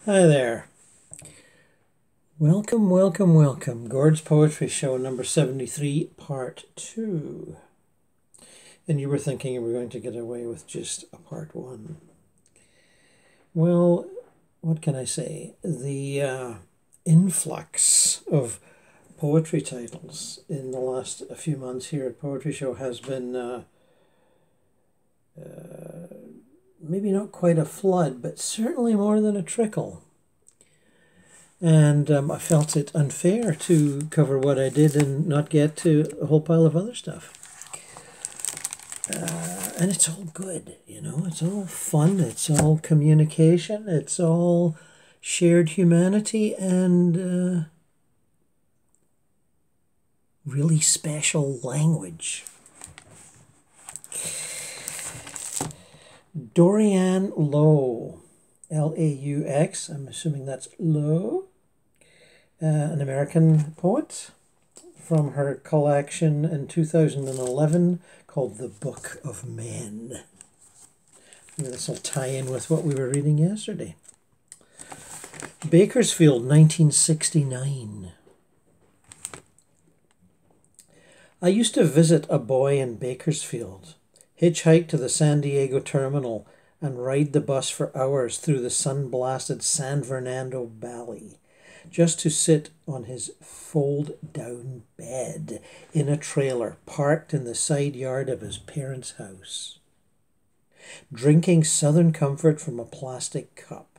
Hi there. Welcome, welcome, welcome. Gord's Poetry Show number 73, part 2. And you were thinking you were going to get away with just a part 1. Well, what can I say? The influx of poetry titles in the last few months here at Poetry Show has been maybe not quite a flood, but certainly more than a trickle. And I felt it unfair to cover what I did and not get to a whole pile of other stuff. And it's all good, you know, it's all fun, it's all communication, it's all shared humanity and really special language. Dorianne Laux, L-A-U-X, I'm assuming that's Laux. An American poet from her collection in 2011 called The Book of Men. Maybe this will tie in with what we were reading yesterday. Bakersfield, 1969. I used to visit a boy in Bakersfield, hitchhike to the San Diego terminal, and ride the bus for hours through the sun-blasted San Fernando Valley, just to sit on his fold-down bed in a trailer parked in the side yard of his parents' house, drinking Southern Comfort from a plastic cup.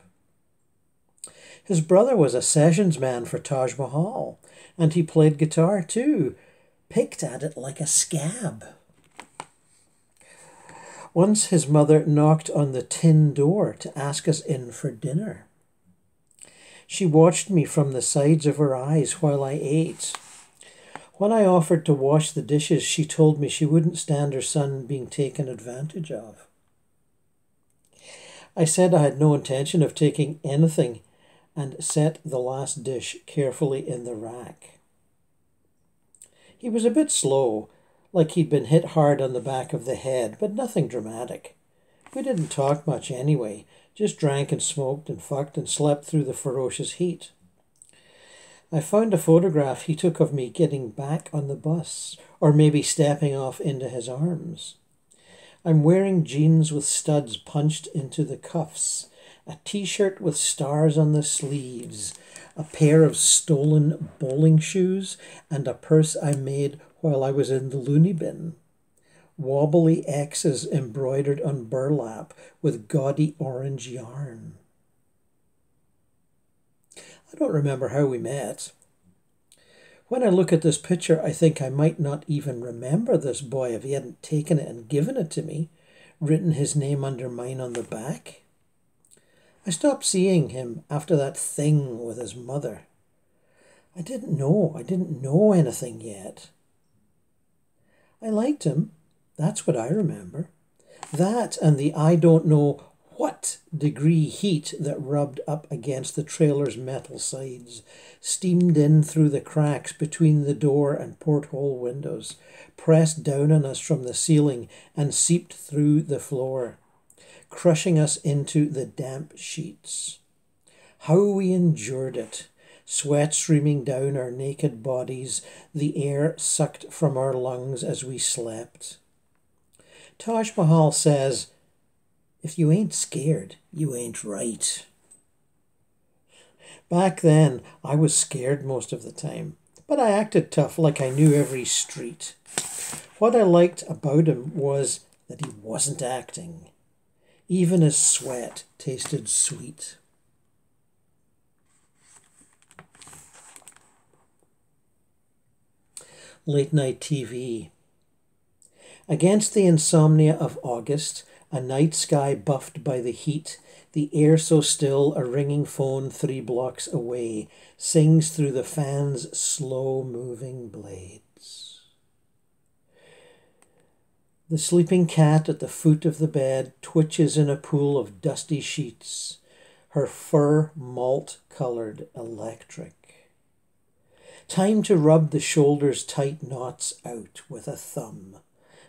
His brother was a sessions man for Taj Mahal, and he played guitar too, picked at it like a scab. Once his mother knocked on the tin door to ask us in for dinner. She watched me from the sides of her eyes while I ate. When I offered to wash the dishes, she told me she wouldn't stand her son being taken advantage of. I said I had no intention of taking anything and set the last dish carefully in the rack. He was a bit slow, like he'd been hit hard on the back of the head, but nothing dramatic. We didn't talk much anyway, just drank and smoked and fucked and slept through the ferocious heat. I found a photograph he took of me getting back on the bus, or maybe stepping off into his arms. I'm wearing jeans with studs punched into the cuffs, a t-shirt with stars on the sleeves, a pair of stolen bowling shoes, and a purse I made while I was in the loony bin. Wobbly X's embroidered on burlap with gaudy orange yarn. I don't remember how we met. When I look at this picture, I think I might not even remember this boy if he hadn't taken it and given it to me, written his name under mine on the back. I stopped seeing him after that thing with his mother. I didn't know anything yet. I liked him. That's what I remember. That and the I don't know what degree heat that rubbed up against the trailer's metal sides, steamed in through the cracks between the door and porthole windows, pressed down on us from the ceiling and seeped through the floor, crushing us into the damp sheets. How we endured it. Sweat streaming down our naked bodies, the air sucked from our lungs as we slept. Taj Mahal says, if you ain't scared, you ain't right. Back then, I was scared most of the time, but I acted tough like I knew every street. What I liked about him was that he wasn't acting. Even his sweat tasted sweet. Late night TV. Against the insomnia of August, a night sky buffed by the heat, the air so still a ringing phone 3 blocks away sings through the fan's slow-moving blades. The sleeping cat at the foot of the bed twitches in a pool of dusty sheets, her fur malt-colored electric. Time to rub the shoulders' tight knots out with a thumb.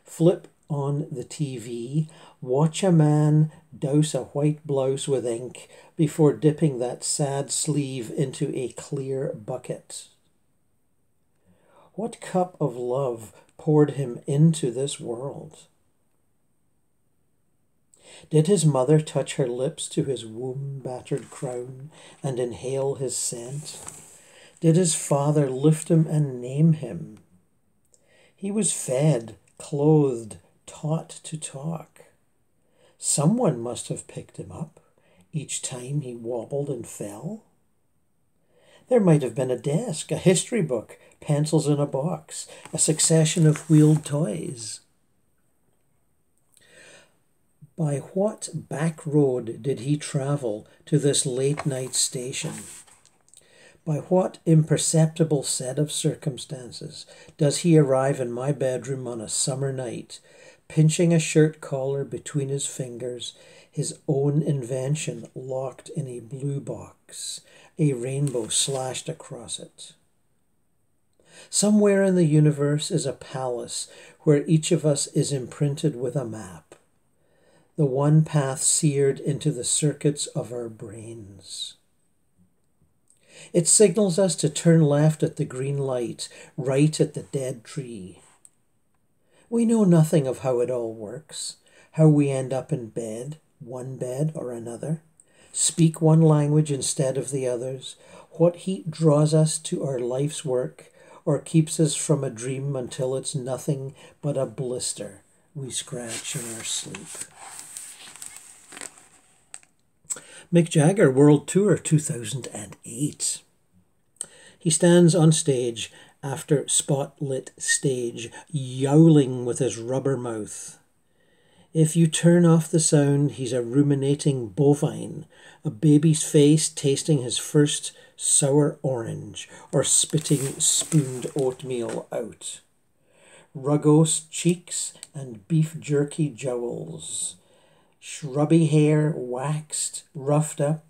Flip on the TV, watch a man douse a white blouse with ink before dipping that sad sleeve into a clear bucket. What cup of love poured him into this world? Did his mother touch her lips to his womb-battered crown and inhale his scent? Did his father lift him and name him? He was fed, clothed, taught to talk. Someone must have picked him up each time he wobbled and fell. There might have been a desk, a history book, pencils in a box, a succession of wheeled toys. By what back road did he travel to this late-night station? By what imperceptible set of circumstances does he arrive in my bedroom on a summer night, pinching a shirt collar between his fingers, his own invention locked in a blue box, a rainbow slashed across it? Somewhere in the universe is a palace where each of us is imprinted with a map, the one path seared into the circuits of our brains. It signals us to turn left at the green light, right at the dead tree. We know nothing of how it all works, how we end up in bed, one bed or another, speak one language instead of the others, what heat draws us to our life's work, or keeps us from a dream until it's nothing but a blister we scratch in our sleep. Mick Jagger World Tour 2008. He stands on stage after spotlit stage, yowling with his rubber mouth. If you turn off the sound, he's a ruminating bovine, a baby's face tasting his first sour orange or spitting spooned oatmeal out. Rugose cheeks and beef jerky jowls. Shrubby hair waxed, roughed up,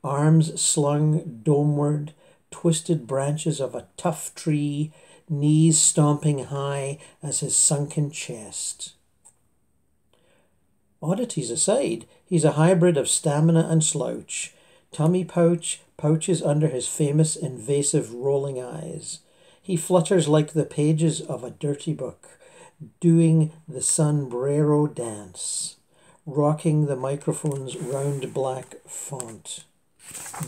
arms slung domeward, twisted branches of a tough tree, knees stomping high as his sunken chest. Oddities aside, he's a hybrid of stamina and slouch, tummy pouch, pouches under his famous invasive rolling eyes. He flutters like the pages of a dirty book, doing the sombrero dance, rocking the microphone's round black font,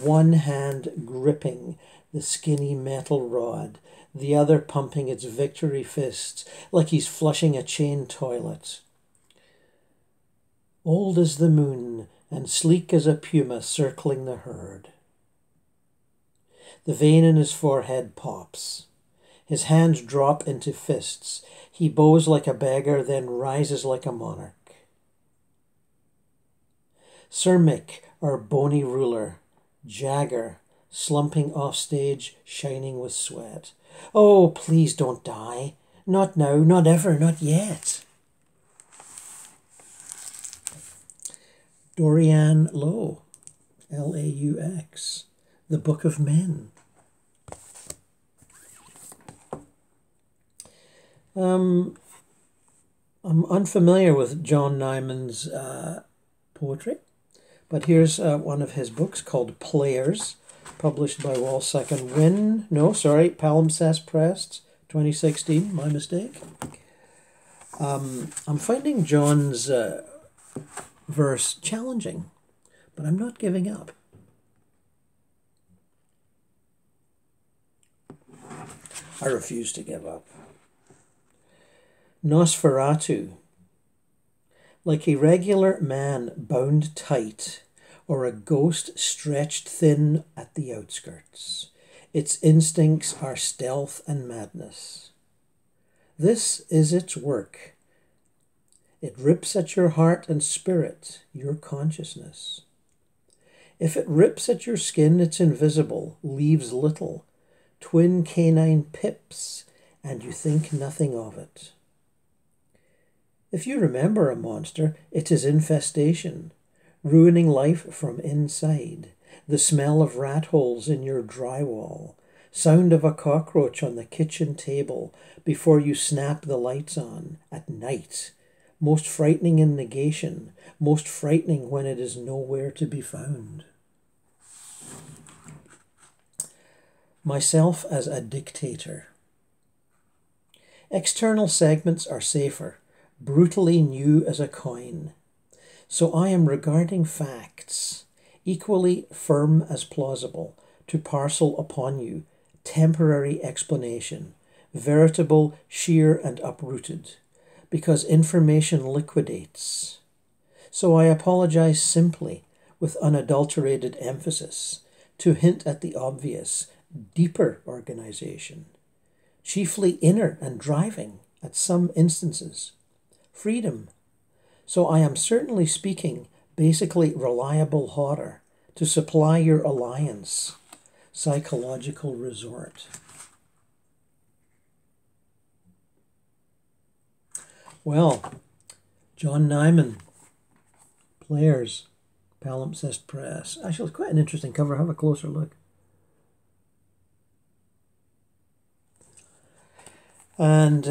one hand gripping the skinny metal rod, the other pumping its victory fist like he's flushing a chain toilet. Old as the moon and sleek as a puma circling the herd. The vein in his forehead pops. His hands drop into fists. He bows like a beggar, then rises like a monarch. Sir Mick, our bony ruler, Jagger, slumping off stage, shining with sweat. Oh, please don't die. Not now, not ever, not yet. Dorianne Laux, Laux, The Book of Men. I'm unfamiliar with John Nyman's poetry, but here's one of his books called Players, published by Walsek and Wynne. No, sorry, Palimpsest Press, 2016, my mistake. I'm finding John's verse challenging, but I'm not giving up. I refuse to give up. Nosferatu. Like a regular man bound tight, or a ghost stretched thin at the outskirts, its instincts are stealth and madness. This is its work. It rips at your heart and spirit, your consciousness. If it rips at your skin, it's invisible, leaves little, twin canine pips, and you think nothing of it. If you remember a monster, it is infestation, ruining life from inside, the smell of rat holes in your drywall, sound of a cockroach on the kitchen table before you snap the lights on at night, most frightening in negation, most frightening when it is nowhere to be found. Myself as a dictator. External segments are safer, brutally new as a coin. So I am regarding facts, equally firm as plausible, to parcel upon you temporary explanation, veritable, sheer and uprooted, because information liquidates. So I apologize simply, with unadulterated emphasis, to hint at the obvious, deeper organization, chiefly inner and driving at some instances. Freedom. So I am certainly speaking basically reliable horror to supply your alliance, psychological resort. Well, John Nyman, Players, Palimpsest Press. Actually, it's quite an interesting cover. Have a closer look. And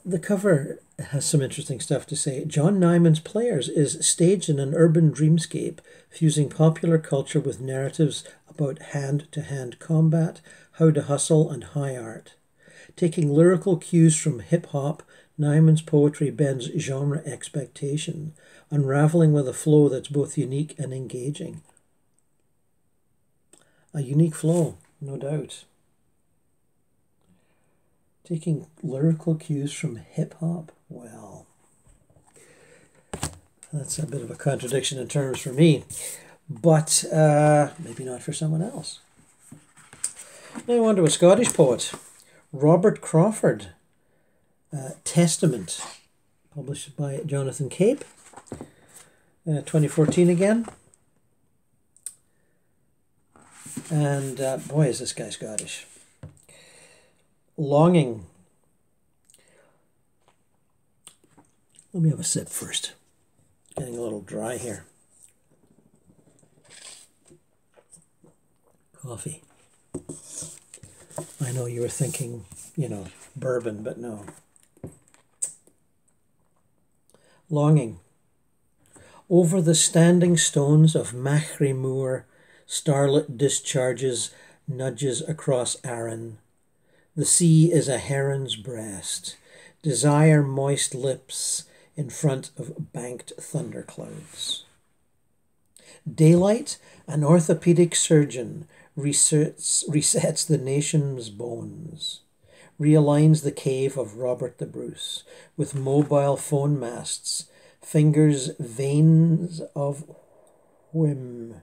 the cover has some interesting stuff to say. John Nyman's Players is staged in an urban dreamscape, fusing popular culture with narratives about hand-to-hand combat, how to hustle, and high art. Taking lyrical cues from hip-hop, Nyman's poetry bends genre expectation, unraveling with a flow that's both unique and engaging. A unique flow, no doubt. Taking lyrical cues from hip-hop? Well, that's a bit of a contradiction in terms for me, but maybe not for someone else. Now on to a Scottish poet, Robert Crawford, Testament, published by Jonathan Cape, 2014 again. And boy, is this guy Scottish. Longing. Let me have a sip first. Getting a little dry here. Coffee. I know you were thinking, bourbon, but no. Longing. Over the standing stones of Machrie Moor, starlit discharges nudges across Arran. The sea is a heron's breast, desire moist lips in front of banked thunderclouds. Daylight, an orthopedic surgeon, resets the nation's bones, realigns the cave of Robert the Bruce with mobile phone masts, fingers veins of whim.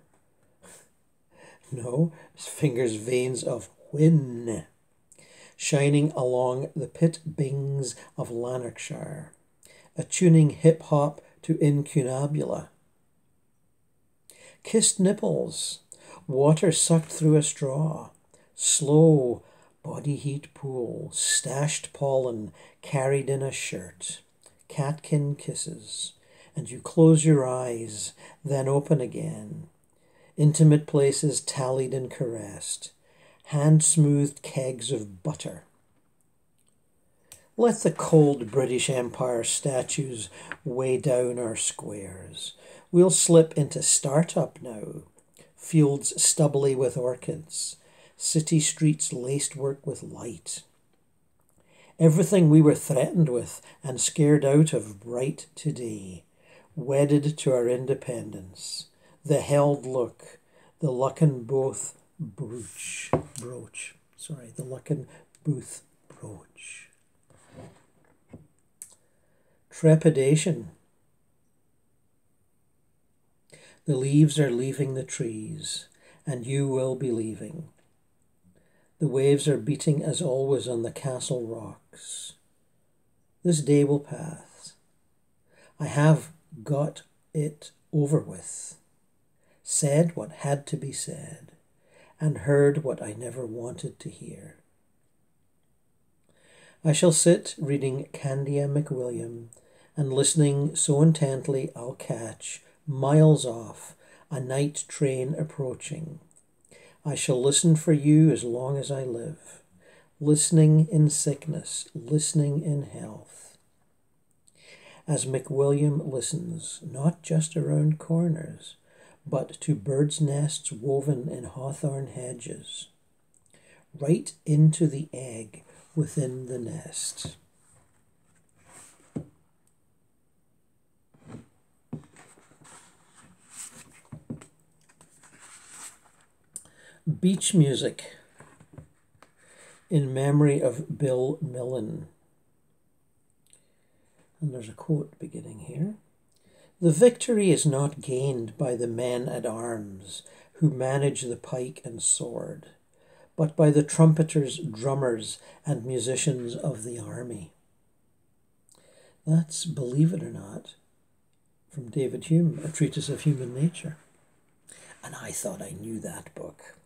No, fingers veins of whin, shining along the pit bings of Lanarkshire, attuning hip-hop to incunabula. Kissed nipples, water sucked through a straw, slow body heat pool, stashed pollen carried in a shirt, catkin kisses, and you close your eyes, then open again. Intimate places tallied and caressed, hand-smoothed kegs of butter. Let the cold British Empire statues weigh down our squares. We'll slip into startup now, fields stubbly with orchids, city streets laced work with light. Everything we were threatened with and scared out of bright today, wedded to our independence. The held look, the Luckin Booth brooch. The Luckin Booth brooch. Trepidation. The leaves are leaving the trees, and you will be leaving. The waves are beating as always on the castle rocks. This day will pass. I have got it over with. Said what had to be said, and heard what I never wanted to hear. I shall sit reading Candia McWilliam and listening so intently I'll catch, miles off, a night train approaching. I shall listen for you as long as I live, listening in sickness, listening in health. As McWilliam listens, not just around corners, but to birds' nests woven in hawthorn hedges, right into the egg within the nest. Beach music in memory of Bill Millen. And there's a quote beginning here. The victory is not gained by the men at arms who manage the pike and sword, but by the trumpeters, drummers, and musicians of the army. That's, believe it or not, from David Hume, A Treatise of Human Nature. And I thought I knew that book.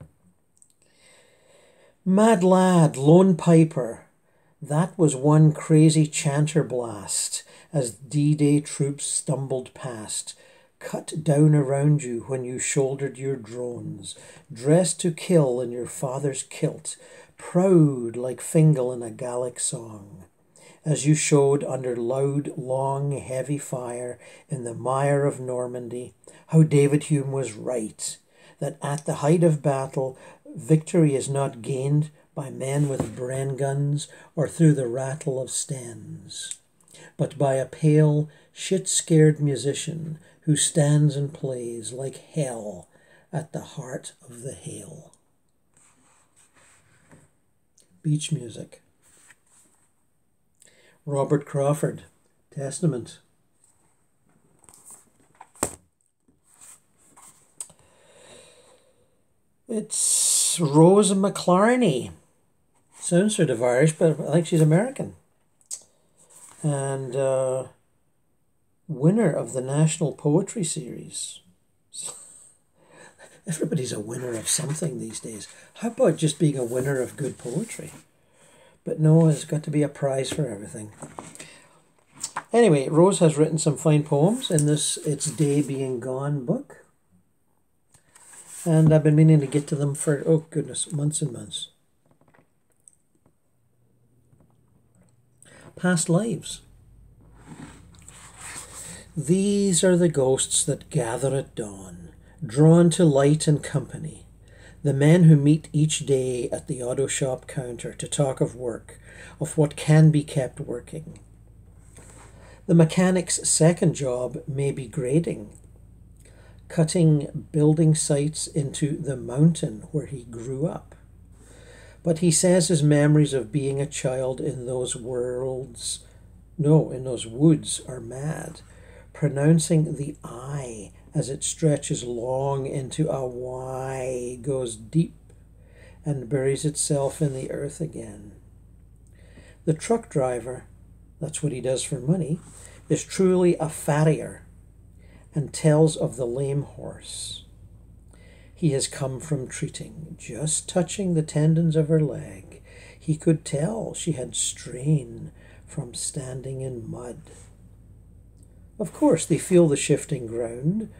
Mad lad, lone piper, that was one crazy chanter blast as D-Day troops stumbled past, cut down around you when you shouldered your drones, dressed to kill in your father's kilt, proud like Fingal in a Gallic song, as you showed under loud, long, heavy fire in the mire of Normandy, how David Hume was right, that at the height of battle, victory is not gained by men with Bren guns or through the rattle of stens, but by a pale, shit-scared musician who stands and plays like hell at the heart of the hail. Beach music. Robert Crawford, Testament. It's Rose McClarney. Sounds sort of Irish, but I think she's American. And winner of the National Poetry Series. Everybody's a winner of something these days. How about just being a winner of good poetry? But no, there's got to be a prize for everything. Anyway, Rose has written some fine poems in this It's Day Being Gone book. And I've been meaning to get to them for, oh goodness, months and months. Past lives. These are the ghosts that gather at dawn, drawn to light and company, the men who meet each day at the auto shop counter to talk of work, of what can be kept working. The mechanic's second job may be grading, cutting building sites into the mountain where he grew up. But he says his memories of being a child in those woods are mad, pronouncing the I as it stretches long into a Y, goes deep and buries itself in the earth again. The truck driver, that's what he does for money, is truly a farrier and tells of the lame horse he has come from treating, just touching the tendons of her leg. He could tell she had strain from standing in mud. Of course, they feel the shifting ground.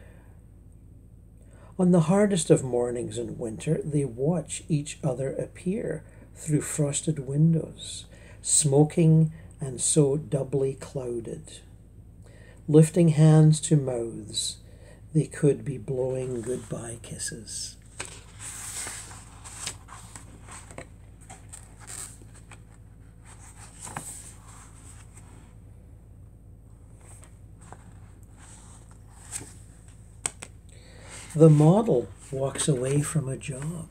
On the hardest of mornings in winter, they watch each other appear through frosted windows, smoking and so doubly clouded. Lifting hands to mouths, they could be blowing goodbye kisses. The model walks away from a job.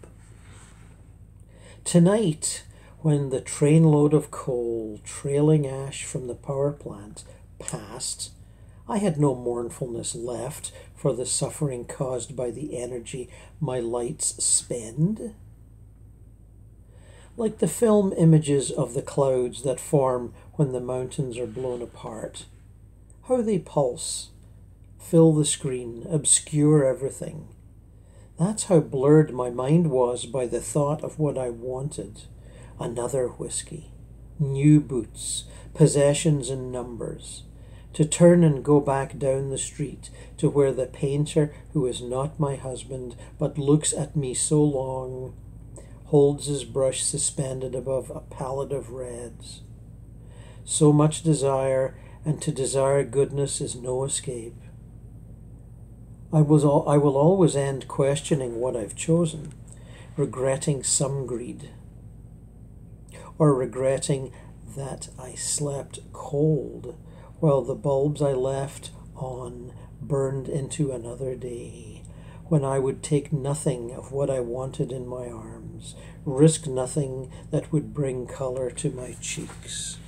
Tonight, when the trainload of coal, trailing ash from the power plant, passed, I had no mournfulness left for the suffering caused by the energy my lights spend. Like the film images of the clouds that form when the mountains are blown apart, how they pulse, fill the screen, obscure everything. That's how blurred my mind was by the thought of what I wanted. Another whiskey, new boots, possessions in numbers. To turn and go back down the street to where the painter who is not my husband but looks at me so long holds his brush suspended above a palette of reds. So much desire, and to desire goodness is no escape. I will always end questioning what I've chosen, regretting some greed, or regretting that I slept cold while the bulbs I left on burned into another day, when I would take nothing of what I wanted in my arms, risk nothing that would bring color to my cheeks.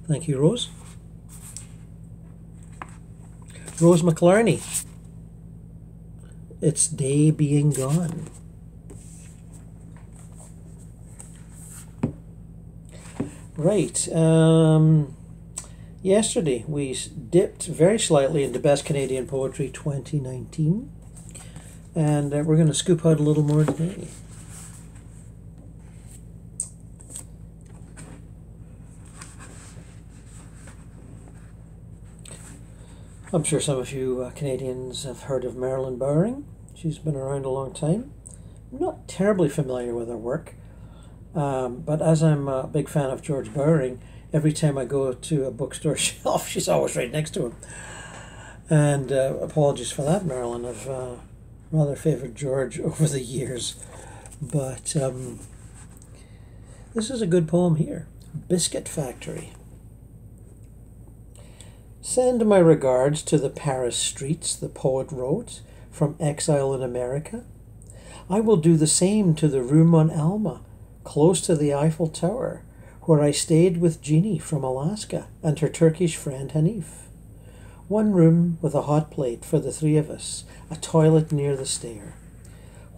Thank you, Rose. Rose McClarney. It's Day Being Gone. Right. Yesterday we dipped very slightly into Best Canadian Poetry 2019, and we're going to scoop out a little more today. I'm sure some of you Canadians have heard of Marilyn Bowring. She's been around a long time. I'm not terribly familiar with her work, but as I'm a big fan of George Bowring, every time I go to a bookstore shelf, she's always right next to him. And apologies for that, Marilyn. I've rather favoured George over the years. But this is a good poem here. Biscuit Factory. Send my regards to the Paris streets, the poet wrote, from exile in America. I will do the same to the Rue Mon Alma, close to the Eiffel Tower, where I stayed with Jeannie from Alaska and her Turkish friend Hanif. One room with a hot plate for the three of us, a toilet near the stair.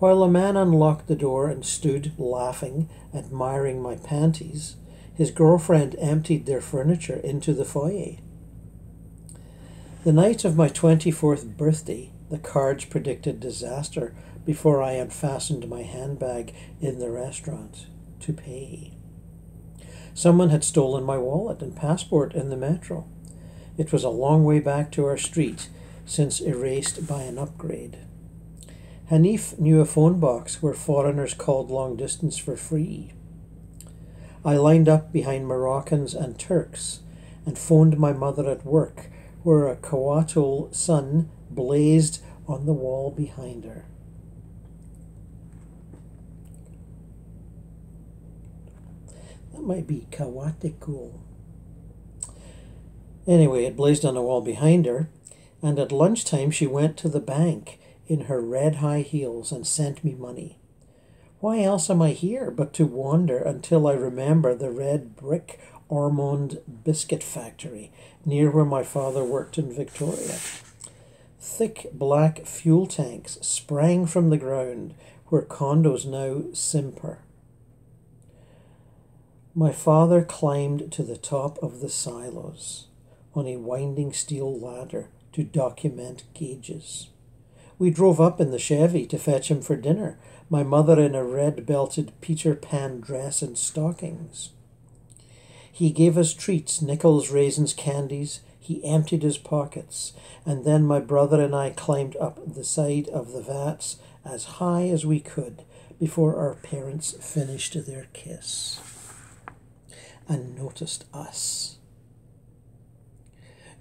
While a man unlocked the door and stood, laughing, admiring my panties, his girlfriend emptied their furniture into the foyer. The night of my 24th birthday, the cards predicted disaster before I unfastened my handbag in the restaurant to pay. Someone had stolen my wallet and passport in the metro. It was a long way back to our street, since erased by an upgrade. Hanif knew a phone box where foreigners called long distance for free. I lined up behind Moroccans and Turks and phoned my mother at work, where a coatl sun blazed on the wall behind her. That might be Kawatikul. Anyway, it blazed on the wall behind her, and at lunchtime she went to the bank in her red high heels and sent me money. Why else am I here but to wander until I remember the red brick Ormond biscuit factory near where my father worked in Victoria. Thick black fuel tanks sprang from the ground where condos now simper. My father climbed to the top of the silos on a winding steel ladder to document gauges. We drove up in the Chevy to fetch him for dinner, my mother in a red-belted Peter Pan dress and stockings. He gave us treats, nickels, raisins, candies. He emptied his pockets, and then my brother and I climbed up the side of the vats as high as we could before our parents finished their kiss and noticed us.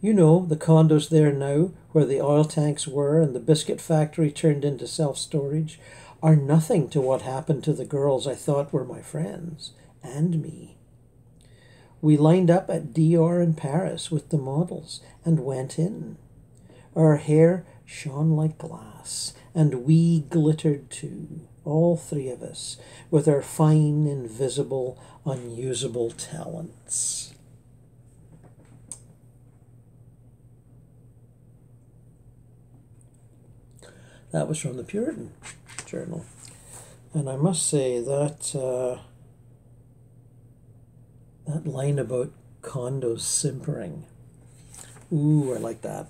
You know, the condos there now, where the oil tanks were and the biscuit factory turned into self-storage, are nothing to what happened to the girls I thought were my friends, and me. We lined up at Dior in Paris with the models and went in. Our hair shone like glass, and we glittered too, all three of us, with our fine, invisible, unusable talents. That was from the Puritan Journal. And I must say that that line about condos simpering. Ooh, I like that.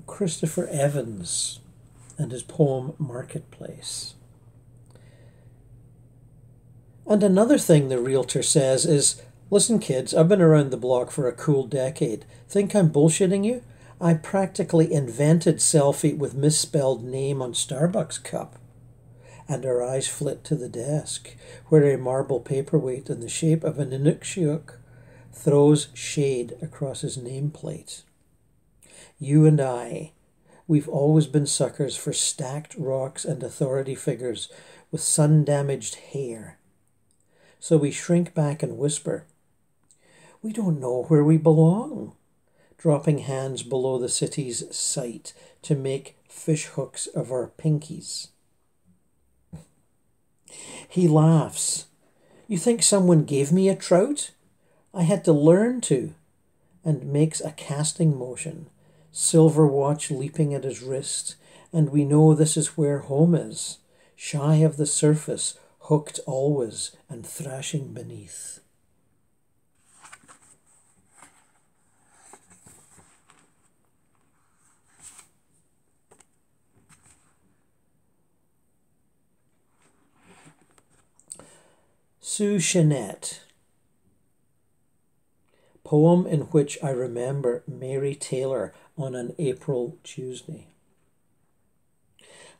Christopher Evans and his poem Marketplace. And another thing the realtor says is, listen kids, I've been around the block for a cool decade. Think I'm bullshitting you? I practically invented selfie with misspelled name on Starbucks cup. And her eyes flit to the desk, where a marble paperweight in the shape of an Inukshuk throws shade across his nameplate. You and I, we've always been suckers for stacked rocks and authority figures with sun-damaged hair. So we shrink back and whisper, we don't know where we belong, dropping hands below the city's sight to make fish hooks of our pinkies. He laughs. You think someone gave me a trout? I had to learn to. And makes a casting motion, silver watch leaping at his wrist, and we know this is where home is, shy of the surface, hooked always and thrashing beneath. Chenette. Poem in which I remember Mary Taylor on an April Tuesday.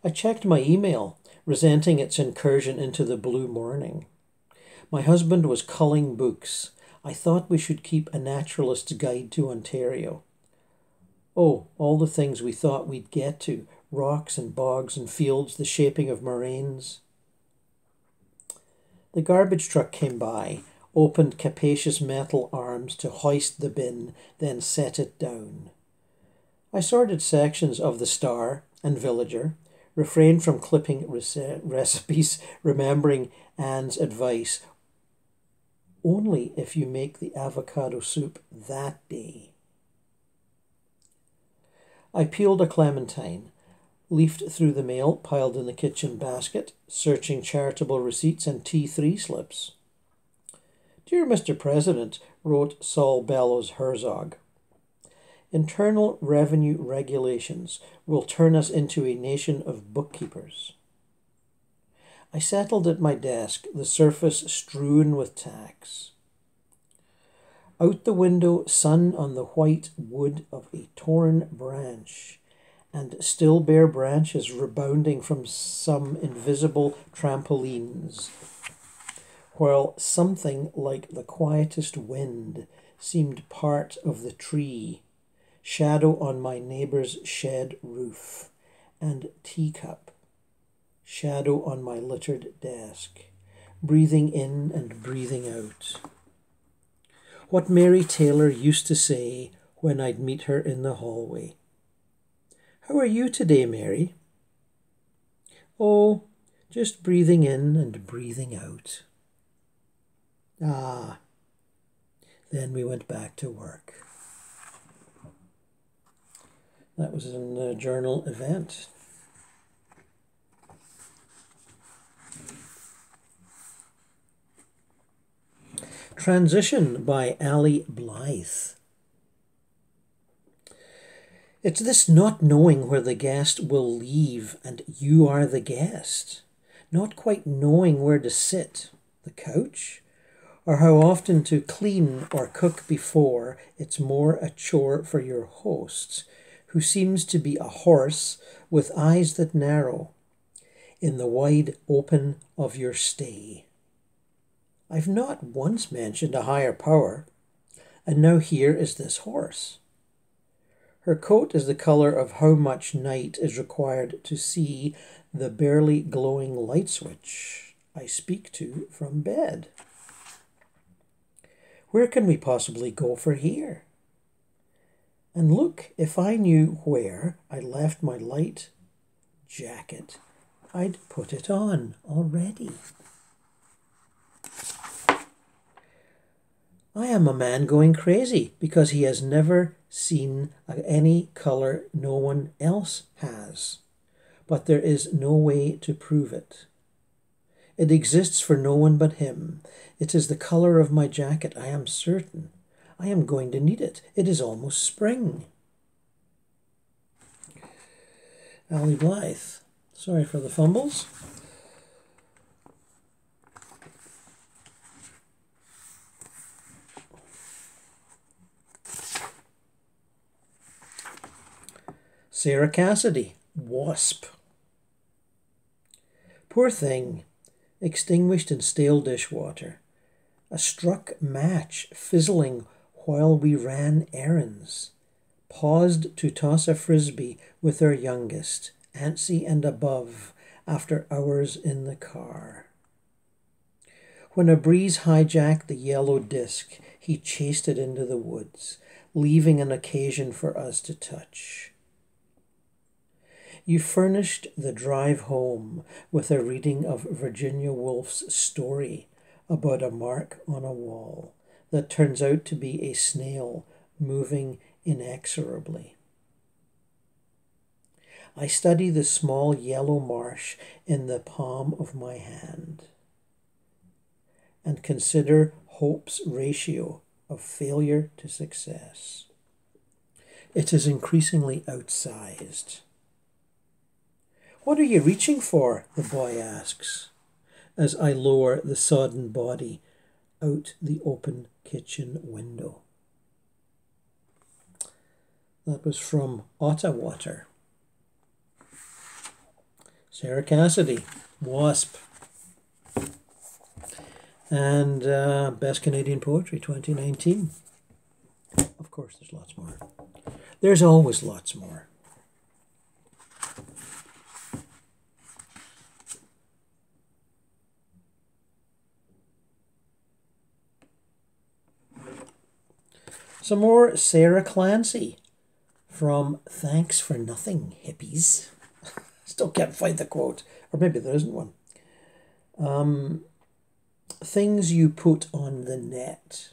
I checked my email, resenting its incursion into the blue morning. My husband was culling books. I thought we should keep A Naturalist's Guide to Ontario. Oh, all the things we thought we'd get to, rocks and bogs and fields, the shaping of moraines. The garbage truck came by, opened capacious metal arms to hoist the bin, then set it down. I sorted sections of the Star and Villager, refrained from clipping recipes, remembering Anne's advice, only if you make the avocado soup that day. I peeled a clementine, leafed through the mail piled in the kitchen basket, searching charitable receipts and T3 slips. Dear Mr. President, wrote Saul Bellows Herzog, internal revenue regulations will turn us into a nation of bookkeepers. I settled at my desk, the surface strewn with tacks. Out the window, sun on the white wood of a torn branch, and still bare branches rebounding from some invisible trampolines, while something like the quietest wind seemed part of the tree, shadow on my neighbour's shed roof, and teacup, shadow on my littered desk, breathing in and breathing out. What Mary Taylor used to say when I'd meet her in the hallway. How are you today, Mary? Oh, just breathing in and breathing out. Ah. Then we went back to work. That was in the journal event. Transition by BLythe. It's this not knowing where the guest will leave and you are the guest. Not quite knowing where to sit, the couch, or how often to clean or cook before it's more a chore for your host, who seems to be a horse with eyes that narrow in the wide open of your stay. I've not once mentioned a higher power, and now here is this horse. Her coat is the colour of how much night is required to see the barely glowing light switch I speak to from bed. Where can we possibly go for here? And look, if I knew where I left my light jacket, I'd put it on already. I am a man going crazy because he has never seen any colour no one else has. But there is no way to prove it. It exists for no one but him. It is the colour of my jacket, I am certain. I am going to need it. It is almost spring. BLythe. Sorry for the fumbles. Sara Cassidy, Wasp. Poor thing, extinguished in stale dishwater. A struck match fizzling while we ran errands. Paused to toss a frisbee with our youngest, antsy and above, after hours in the car. When a breeze hijacked the yellow disc, he chased it into the woods, leaving an occasion for us to touch. You furnished the drive home with a reading of Virginia Woolf's story about a mark on a wall that turns out to be a snail moving inexorably. I study the small yellow marsh in the palm of my hand and consider hope's ratio of failure to success. It is increasingly outsized. What are you reaching for? The boy asks, as I lower the sodden body out the open kitchen window. That was from Ottawater. Sara Cassidy, Wasp. And Best Canadian Poetry 2019. Of course, there's lots more. There's always lots more. Some more Sarah Clancy from Thanks for Nothing, Hippies. Still can't find the quote, or maybe there isn't one. Things you put on the net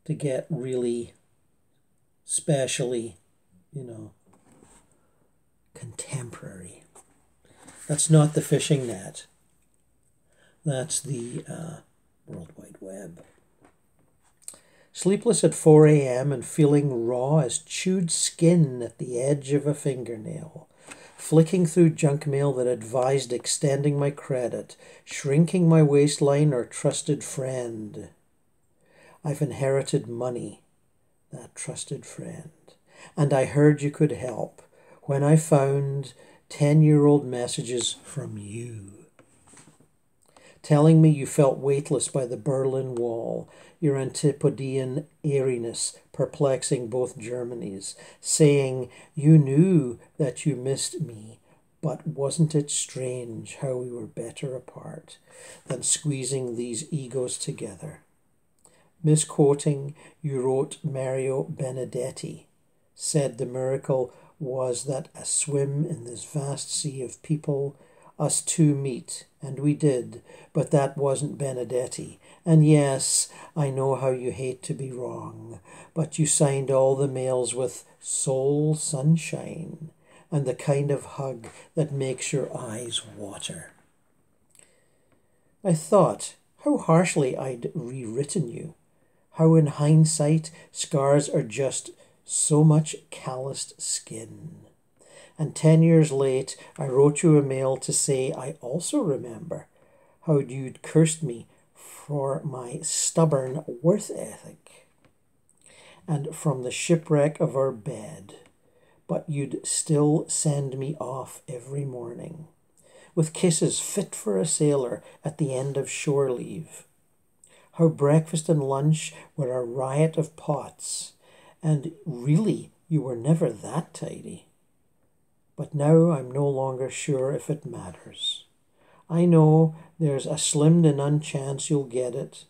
to get really specially, contemporary. That's not the fishing net. That's the World Wide Web. Sleepless at 4 a.m. and feeling raw as chewed skin at the edge of a fingernail. Flicking through junk mail that advised extending my credit, shrinking my waistline or trusted friend. I've inherited money, that trusted friend, and I heard you could help when I found 10-year-old messages from you. Telling me you felt weightless by the Berlin Wall, your Antipodean airiness perplexing both Germanys, saying you knew that you missed me, but wasn't it strange how we were better apart than squeezing these egos together? Misquoting, you wrote Mario Benedetti, said the miracle was that a swim in this vast sea of people, us two meet, and we did, but that wasn't Benedetti. And yes, I know how you hate to be wrong, but you signed all the mails with Soul Sunshine, and the kind of hug that makes your eyes water. I thought how harshly I'd rewritten you, how in hindsight scars are just so much calloused skin. And 10 years late, I wrote you a mail to say I also remember how you'd cursed me for my stubborn worth ethic and from the shipwreck of our bed, but you'd still send me off every morning with kisses fit for a sailor at the end of shore leave. How breakfast and lunch were a riot of pots, and really you were never that tidy. But now I'm no longer sure if it matters. I know there's a slim to none chance you'll get it.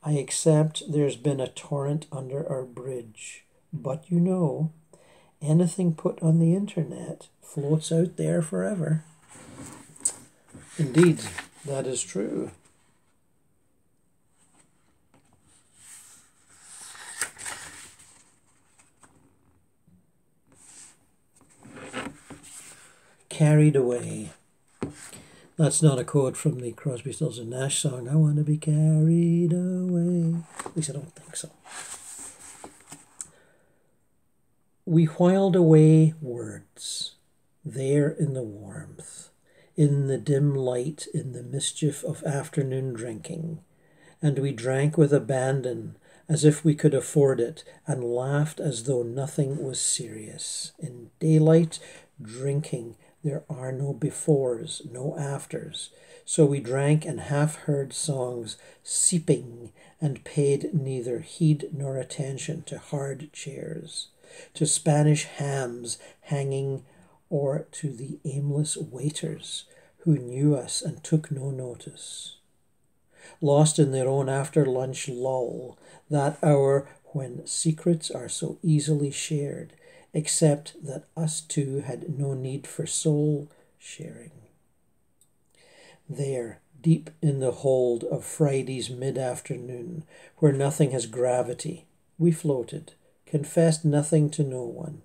I accept there's been a torrent under our bridge. But anything put on the internet floats out there forever. Indeed, that is true. Carried Away. That's not a quote from the Crosby, Stills and Nash song, I Want to Be Carried Away. At least I don't think so. We whiled away words, there in the warmth, in the dim light, in the mischief of afternoon drinking, and we drank with abandon, as if we could afford it, and laughed as though nothing was serious. In daylight, drinking, there are no befores, no afters. So we drank and half heard songs, seeping, and paid neither heed nor attention to hard chairs, to Spanish hams hanging, or to the aimless waiters who knew us and took no notice. Lost in their own after-lunch lull, that hour when secrets are so easily shared, except that us two had no need for soul sharing. There, deep in the hold of Friday's mid-afternoon, where nothing has gravity, we floated, confessed nothing to no one,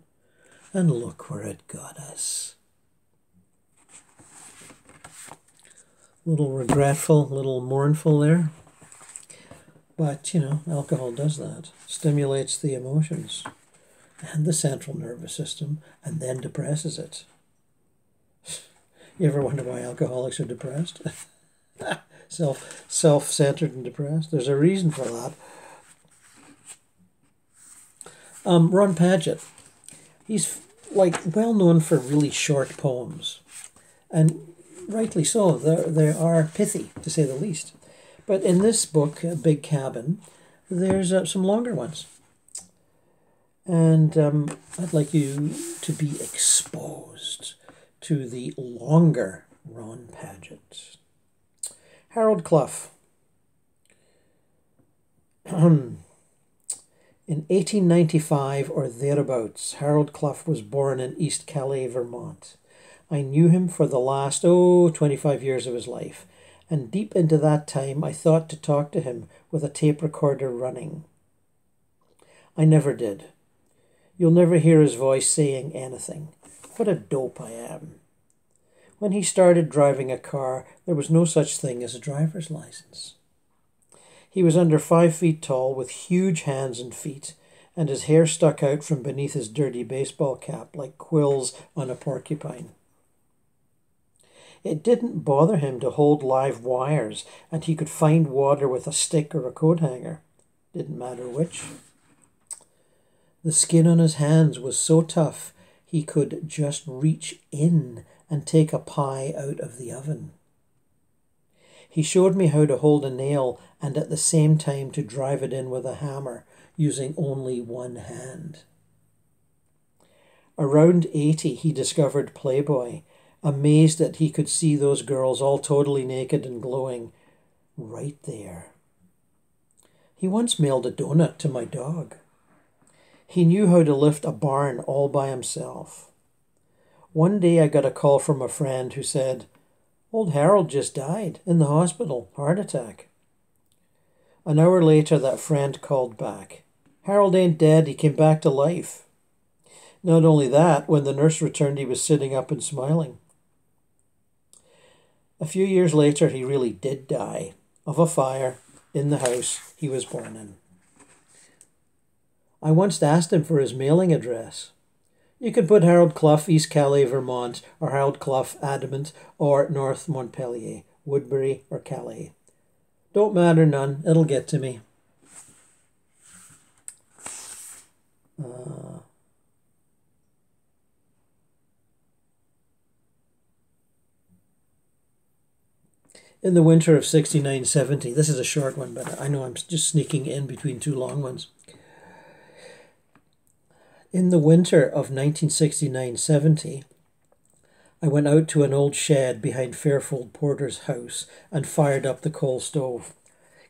and look where it got us. Little regretful, little mournful there. But, alcohol does that. Stimulates the emotions and the central nervous system and then depresses it. You ever wonder why alcoholics are depressed? Self-centered and depressed. There's a reason for that. Ron Padgett. He's well known for really short poems. And rightly so. They are pithy, to say the least. But in this book, Big Cabin, there's some longer ones. And I'd like you to be exposed to the longer Ron Padgett. Harold Clough. In 1895 or thereabouts, Harold Clough was born in East Calais, Vermont. I knew him for the last, 25 years of his life, and deep into that time I thought to talk to him with a tape recorder running. I never did. You'll never hear his voice saying anything. What a dope I am. When he started driving a car, there was no such thing as a driver's license. He was under 5 feet tall, with huge hands and feet, and his hair stuck out from beneath his dirty baseball cap like quills on a porcupine. It didn't bother him to hold live wires, and he could find water with a stick or a coat hanger. Didn't matter which. The skin on his hands was so tough he could just reach in and take a pie out of the oven. He showed me how to hold a nail and at the same time to drive it in with a hammer, using only one hand. Around 80, he discovered Playboy, amazed that he could see those girls all totally naked and glowing right there. He once mailed a donut to my dog. He knew how to lift a barn all by himself. One day I got a call from a friend who said, "Old Harold just died in the hospital, heart attack." An hour later, that friend called back. "Harold ain't dead, he came back to life." Not only that, when the nurse returned, he was sitting up and smiling. A few years later, he really did die of a fire in the house he was born in. I once asked him for his mailing address. You can put Harold Clough, East Calais, Vermont, or Harold Clough, Adamant, or North Montpelier, Woodbury, or Calais. Don't matter none, it'll get to me. In the winter of 69-70, this is a short one, but I know I'm just sneaking in between two long ones. In the winter of 1969-70, I went out to an old shed behind Fairfold Porter's house and fired up the coal stove,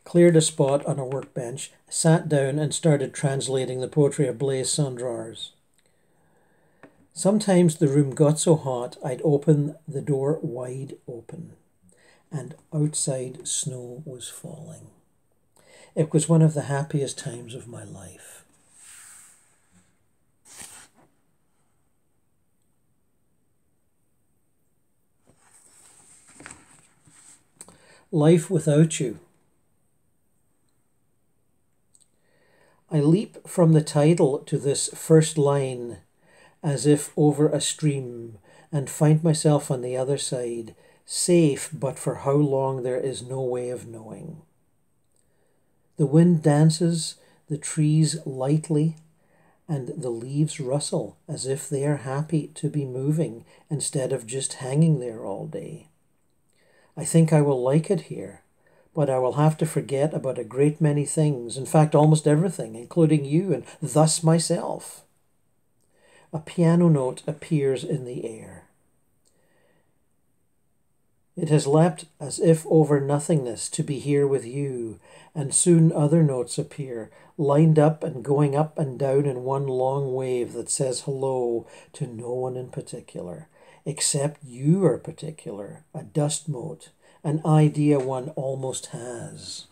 cleared a spot on a workbench, sat down and started translating the poetry of Blaise Cendrars. Sometimes the room got so hot I'd open the door wide open, and outside snow was falling. It was one of the happiest times of my life. Life Without You. I leap from the title to this first line as if over a stream, and find myself on the other side, safe, but for how long there is no way of knowing. The wind dances the trees lightly, and the leaves rustle as if they are happy to be moving instead of just hanging there all day. I think I will like it here, but I will have to forget about a great many things, in fact almost everything, including you and thus myself. A piano note appears in the air. It has leapt as if over nothingness to be here with you, and soon other notes appear, lined up and going up and down in one long wave that says hello to no one in particular, except you are particular, a dust mote, an idea one almost has.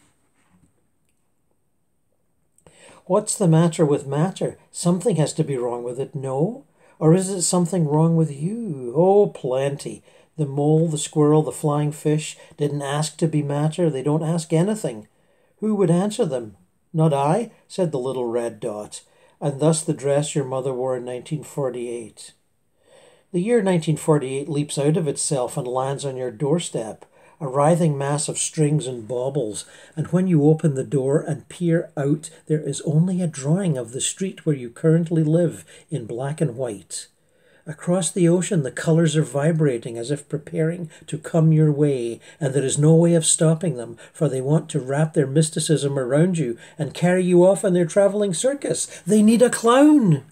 What's the matter with matter? Something has to be wrong with it, no? Or is it something wrong with you? Oh, plenty. The mole, the squirrel, the flying fish didn't ask to be matter. They don't ask anything. Who would answer them? Not I, said the little red dot, and thus the dress your mother wore in 1948. The year 1948 leaps out of itself and lands on your doorstep, a writhing mass of strings and baubles, and when you open the door and peer out, there is only a drawing of the street where you currently live in black and white. Across the ocean, the colours are vibrating as if preparing to come your way, and there is no way of stopping them, for they want to wrap their mysticism around you and carry you off on their travelling circus. They need a clown.